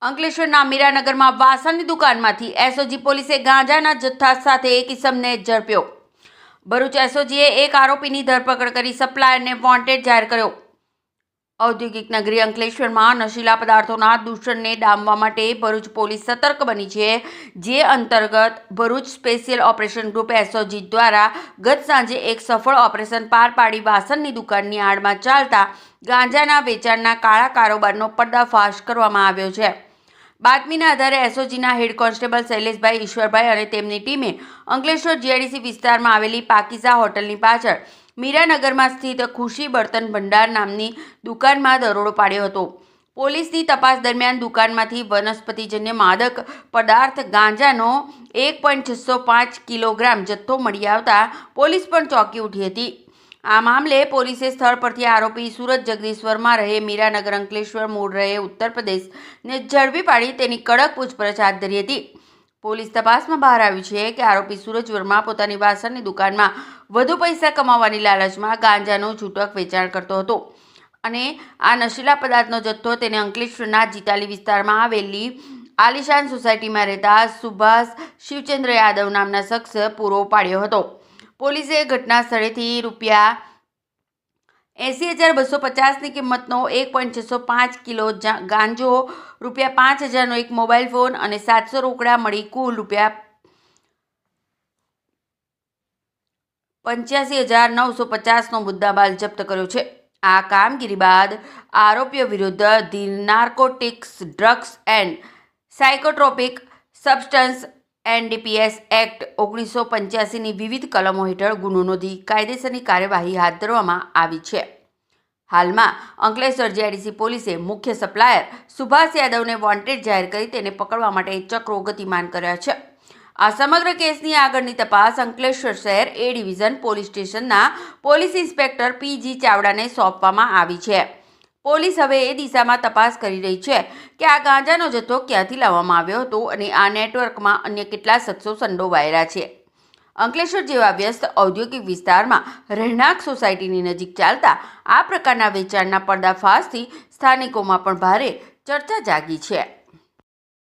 અંકલેશ્વરના મીરાનગરમાં વાસણની દુકાનમાંથી એસઓજી પોલીસે ગાંજાના જથ્થા સાથે એક ઇસમને ઝડપ્યો। ભરૂચ એસઓજીએ એક આરોપીની ધરપકડ કરી સપ્લાયરને વોન્ટેડ જાહેર કર્યો। ઔદ્યોગિક નગરી અંકલેશ્વરમાં નશીલા પદાર્થોના દૂષણને ડામવા માટે ભરૂચ પોલીસ સતર્ક બની છે, જે અંતર્ગત Bharuch special operation group SOG દ્વારા ગત સાંજે એક સફળ ઓપરેશન પાર પાડી વાસણની દુકાનની આડમાં ચાલતા ગાંજાના વેચાણના કાળા કારોબારનો પર્દાફાશ કરવામાં આવ્યો છે। બાતમીના આધારે એસઓજીના હેડ કોન્સ્ટેબલ શૈલેષભાઈ ઈશ્વરભાઈ અને તેમની ટીમે અંકલેશ્વર જીઆઈડીસી વિસ્તારમાં આવેલી પાકીઝા હોટલની પાછળ મીરાનગરમાં સ્થિત ખુશી બર્તન ભંડાર નામની દુકાનમાં દરોડો પાડ્યો હતો। પોલીસની તપાસ દરમિયાન દુકાનમાંથી વનસ્પતિજન્ય માદક પદાર્થ ગાંજાનો 1.605 કિલોગ્રામ જથ્થો મળી આવતા પોલીસ પણ ચોંકી ઉઠી હતી। આ મામલે પોલીસે સ્થળ પરથી આરોપી સુરત જગદીશ્વરમાં રહે મીરાનગર અંકલેશ્વર મૂળ રહે ઉત્તર પ્રદેશને ઝડપી પાડી તેની કડક પૂછપરછ હાથ ધરી હતી। પોલીસ તપાસમાં બહાર આવ્યું છે કે આરોપી સુરજ વર્મા પોતાની વાસણની દુકાનમાં વધુ પૈસા કમાવાની લાલચમાં ગાંજાનું છૂટક વેચાણ કરતો હતો અને આ નશીલા પદાર્થનો જથ્થો તેને અંકલેશ્વરના જીતાલી વિસ્તારમાં આવેલી આલિશાન સોસાયટીમાં રહેતા સુભાષ શિવચંદ્ર યાદવ નામના શખ્સ પૂરો પાડ્યો હતો। પોલીસે ઘટના સ્થળેથી રૂપિયા 80,250ની કિંમતનો 1.605 કિલો ગાંજો, રૂપિયા 5,000નો એક મોબાઈલ ફોન અને 700 રોકડા મળી કુલ રૂપિયા 85,950નો મુદ્દામાલ જપ્ત કર્યો છે। આ કામગીરી બાદ આરોપીઓ વિરુદ્ધ the narcotics drugs and psychotropic substances NDPS act 1985ની વિવિધ કલમો હેઠળ ગુનો નોંધી કાયદેસરની કાર્યવાહી હાથ ધરવામાં આવી છે। હાલમાં અંકલેશ્વર જીઆઈડીસી પોલીસે મુખ્ય સપ્લાયર સુભાષ યાદવને વોન્ટેડ જાહેર કરી તેને પકડવા માટે ચક્રો ગતિમાન કર્યા છે। આ સમગ્ર કેસની આગળની તપાસ અંકલેશ્વર શહેર એ ડિવિઝન પોલીસ સ્ટેશનના પોલીસ ઇન્સ્પેક્ટર પીજી ચાવડાને સોંપવામાં આવી છે। પોલીસ હવે એ દિશામાં તપાસ કરી રહી છે કે આ ગાંજાનો જથ્થો ક્યાંથી લાવવામાં આવ્યો હતો અને આ નેટવર્કમાં અન્ય કેટલા શખ્સો સંડોવાયેલા છે। અંકલેશ્વર જેવા વ્યસ્ત ઔદ્યોગિક વિસ્તારમાં રહેણાંક સોસાયટીની નજીક ચાલતા આ પ્રકારના વેચાણના પર્દાફાશથી સ્થાનિકોમાં પણ ભારે ચર્ચા જાગી છે।